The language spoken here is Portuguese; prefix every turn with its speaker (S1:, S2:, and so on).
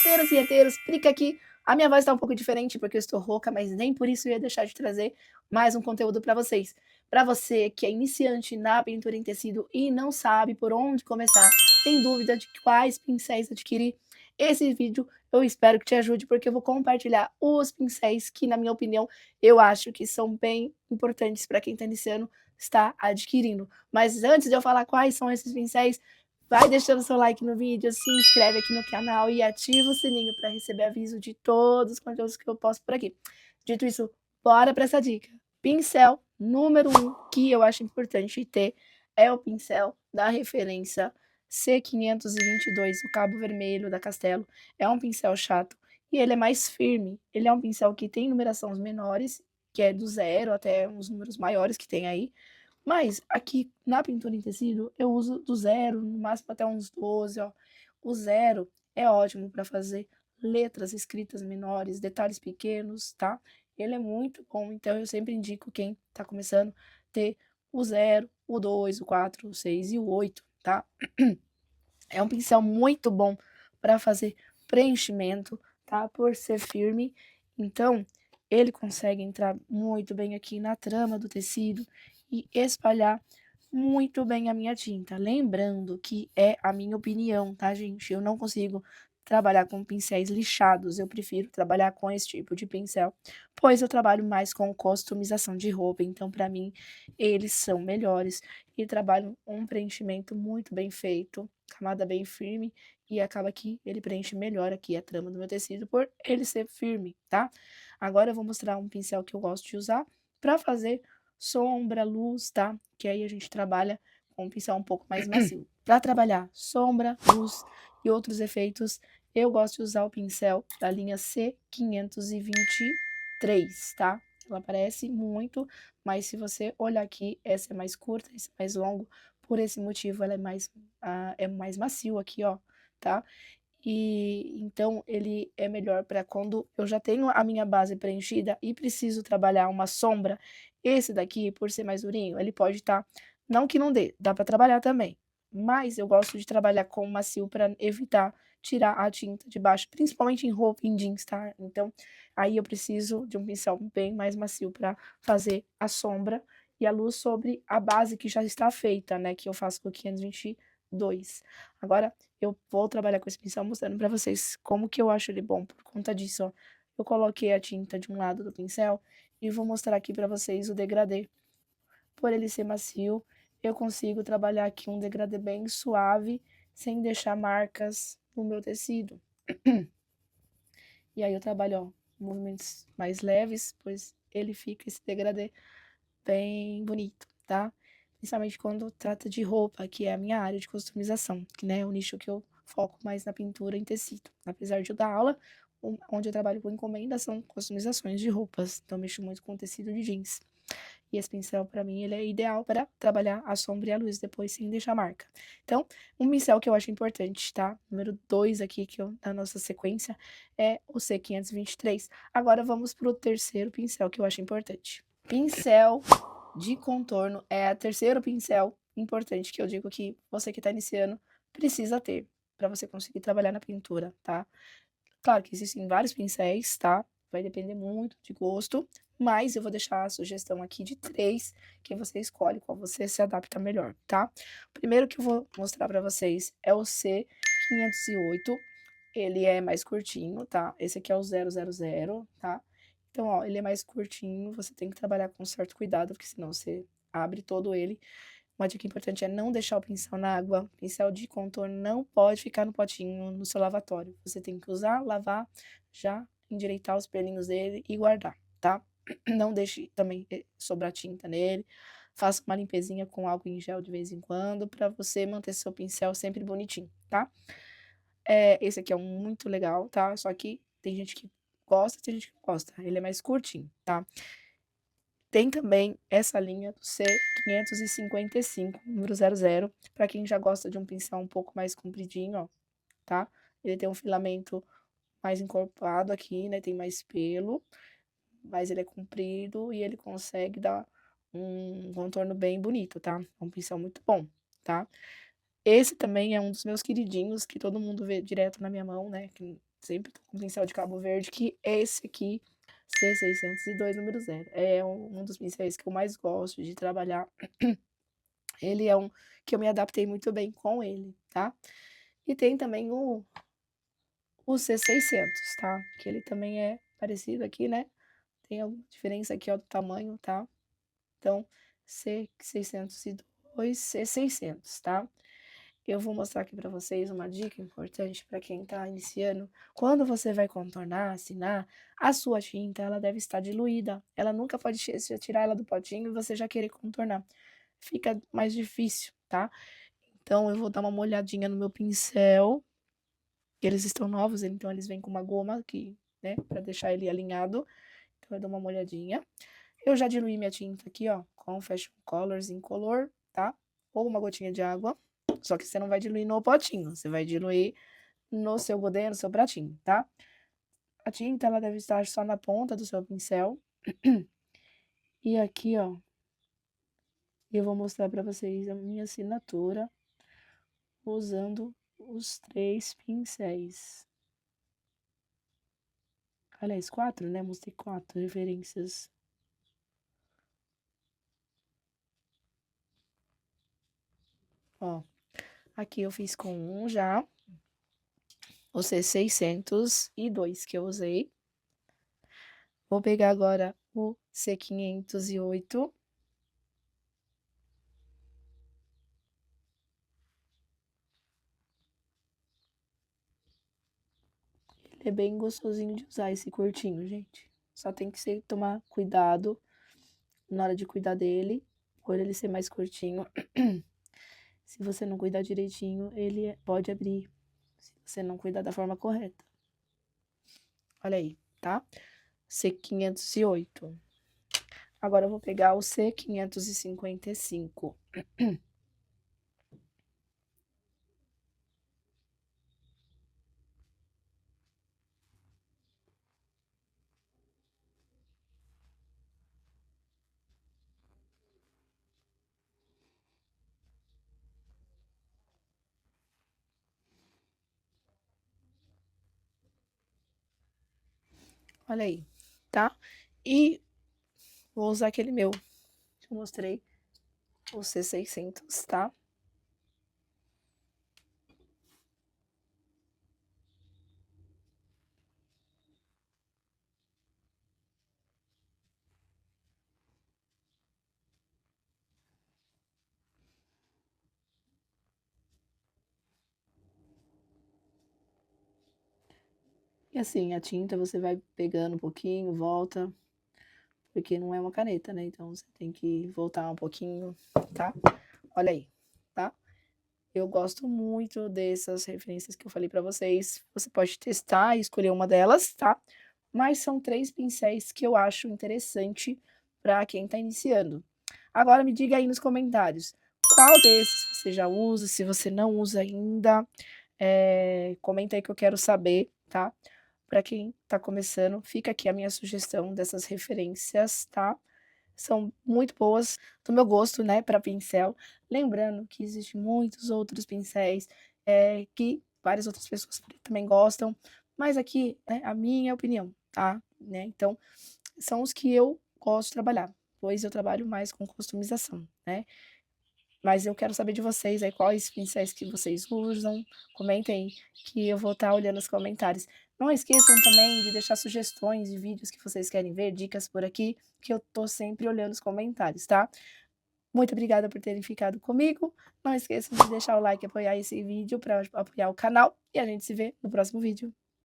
S1: Arteiras e arteiros, clica aqui. A minha voz tá um pouco diferente porque eu estou rouca, mas nem por isso eu ia deixar de trazer mais um conteúdo para vocês. Para você que é iniciante na pintura em tecido e não sabe por onde começar, tem dúvida de quais pincéis adquirir, esse vídeo eu espero que te ajude, porque eu vou compartilhar os pincéis que, na minha opinião, eu acho que são bem importantes para quem está iniciando, está adquirindo. Mas antes de eu falar quais são esses pincéis, vai deixando seu like no vídeo, se inscreve aqui no canal e ativa o sininho para receber aviso de todos os conteúdos que eu posto por aqui. Dito isso, bora para essa dica. Pincel número 1 que eu acho importante ter é o pincel da referência C522, o cabo vermelho da Castelo. É um pincel chato e ele é mais firme. Ele é um pincel que tem numerações menores, que é do 0 até uns números maiores que tem aí, mas aqui na pintura em tecido eu uso do 0, no máximo até uns 12, ó. O 0 é ótimo para fazer letras escritas menores, detalhes pequenos, tá? Ele é muito bom, então eu sempre indico quem está começando ter o 0, o 2, o 4, o 6 e o 8, tá? É um pincel muito bom para fazer preenchimento, tá? Por ser firme, então ele consegue entrar muito bem aqui na trama do tecido e espalhar muito bem a minha tinta. Lembrando que é a minha opinião, tá, gente? Eu não consigo trabalhar com pincéis lixados, eu prefiro trabalhar com esse tipo de pincel, pois eu trabalho mais com customização de roupa, então para mim eles são melhores e trabalham um preenchimento muito bem feito, camada bem firme, e acaba que ele preenche melhor aqui a trama do meu tecido por ele ser firme, tá? Agora eu vou mostrar um pincel que eu gosto de usar para fazer sombra, luz, tá? Que aí a gente trabalha com um pincel um pouco mais macio. Para trabalhar sombra, luz e outros efeitos, eu gosto de usar o pincel da linha C523, tá? Ela aparece muito, mas se você olhar aqui, essa é mais curta, esse é mais longo, por esse motivo ela é mais macio aqui, ó, tá? E então ele é melhor para quando eu já tenho a minha base preenchida e preciso trabalhar uma sombra. Esse daqui, por ser mais durinho, ele pode estar, não que não dê, dá para trabalhar também, mas eu gosto de trabalhar com macio para evitar tirar a tinta de baixo, principalmente em roupa, em jeans, tá? Então, aí eu preciso de um pincel bem mais macio para fazer a sombra e a luz sobre a base que já está feita, né, que eu faço com o 522. Agora eu vou trabalhar com esse pincel mostrando para vocês como que eu acho ele bom por conta disso, ó. Eu coloquei a tinta de um lado do pincel e vou mostrar aqui para vocês o degradê. Por ele ser macio, eu consigo trabalhar aqui um degradê bem suave, sem deixar marcas no meu tecido. E aí eu trabalho, ó, movimentos mais leves, pois ele fica esse degradê bem bonito, tá? Principalmente quando trata de roupa, que é a minha área de customização, que né, é o nicho que eu foco mais na pintura em tecido. Apesar de eu dar aula, onde eu trabalho com encomenda são customizações de roupas, então eu mexo muito com tecido de jeans. E esse pincel, para mim, ele é ideal para trabalhar a sombra e a luz depois sem deixar marca. Então, um pincel que eu acho importante, tá? Número 2 aqui, que eu, na nossa sequência, é o C523. Agora vamos para o terceiro pincel que eu acho importante. Pincel de contorno é o terceiro pincel importante que eu digo que você que está iniciando precisa ter para você conseguir trabalhar na pintura, tá? Claro que existem vários pincéis, tá? Vai depender muito de gosto, mas eu vou deixar a sugestão aqui de 3, que você escolhe qual você se adapta melhor, tá? O primeiro que eu vou mostrar para vocês é o C508, ele é mais curtinho, tá? Esse aqui é o 000, tá? Então, ó, ele é mais curtinho, você tem que trabalhar com certo cuidado, porque senão você abre todo ele. Uma dica importante é não deixar o pincel na água. O pincel de contorno não pode ficar no potinho no seu lavatório. Você tem que usar, lavar, já endireitar os pelinhos dele e guardar, tá? Não deixe também sobrar tinta nele. Faça uma limpezinha com álcool em gel de vez em quando, para você manter seu pincel sempre bonitinho, tá? Esse aqui é um muito legal, tá? Só que tem gente que gosta, tem gente que não gosta. Ele é mais curtinho, tá? Tem também essa linha do C555, número 00, para quem já gosta de um pincel um pouco mais compridinho, ó, tá? Ele tem um filamento mais encorpado aqui, né? Tem mais pelo, mas ele é comprido e ele consegue dar um contorno bem bonito, tá? É um pincel muito bom, tá? Esse também é um dos meus queridinhos, que todo mundo vê direto na minha mão, né, que sempre tô com pincel de cabo verde, que é esse aqui, C602 número 0. É um dos pincéis que eu mais gosto de trabalhar. Ele é um que eu me adaptei muito bem com ele, tá. E tem também o C600, tá, que ele também é parecido aqui, né, tem alguma diferença aqui, ó, do tamanho, tá. Então, C602, C600, tá. Eu vou mostrar aqui para vocês uma dica importante para quem está iniciando. Quando você vai contornar, assinar, a sua tinta ela deve estar diluída. Ela nunca pode você tirar ela do potinho e você já querer contornar. Fica mais difícil, tá? Então eu vou dar uma molhadinha no meu pincel. Eles estão novos, então eles vêm com uma goma aqui, né, para deixar ele alinhado. Então eu dou uma molhadinha. Eu já diluí minha tinta aqui, ó, com Fashion Colors Incolor, tá? Ou uma gotinha de água. Só que você não vai diluir no potinho, você vai diluir no seu godê, no seu pratinho, tá? A tinta, ela deve estar só na ponta do seu pincel. E aqui, ó, eu vou mostrar pra vocês a minha assinatura usando os 3 pincéis. Aliás, 4, né? Mostrei 4 referências. Ó, aqui eu fiz com um já, o C602 que eu usei. Vou pegar agora o C508. Ele é bem gostosinho de usar esse curtinho, gente. Só tem que tomar cuidado na hora de cuidar dele, por ele ser mais curtinho. Se você não cuidar direitinho, ele pode abrir, se você não cuidar da forma correta. Olha aí, tá? C508. Agora eu vou pegar o C555. Olha aí, tá? E vou usar aquele meu que eu mostrei, o C600, tá? E assim, a tinta você vai pegando um pouquinho, volta, porque não é uma caneta, né? Então você tem que voltar um pouquinho, tá? Olha aí, tá? Eu gosto muito dessas referências que eu falei pra vocês. Você pode testar e escolher uma delas, tá? Mas são 3 pincéis que eu acho interessante para quem tá iniciando. Agora me diga aí nos comentários, qual desses você já usa, se você não usa ainda, comenta aí que eu quero saber, tá? Para quem tá começando, fica aqui a minha sugestão dessas referências, tá? São muito boas, do meu gosto, né, para pincel. Lembrando que existem muitos outros pincéis, que várias outras pessoas também gostam, mas aqui, né, a minha opinião, tá, né, então, são os que eu gosto de trabalhar, pois eu trabalho mais com customização, né. Mas eu quero saber de vocês aí quais pincéis que vocês usam, comentem aí que eu vou estar olhando os comentários. Não esqueçam também de deixar sugestões de vídeos que vocês querem ver, dicas por aqui, que eu tô sempre olhando os comentários, tá? Muito obrigada por terem ficado comigo. Não esqueçam de deixar o like e apoiar esse vídeo para apoiar o canal e a gente se vê no próximo vídeo.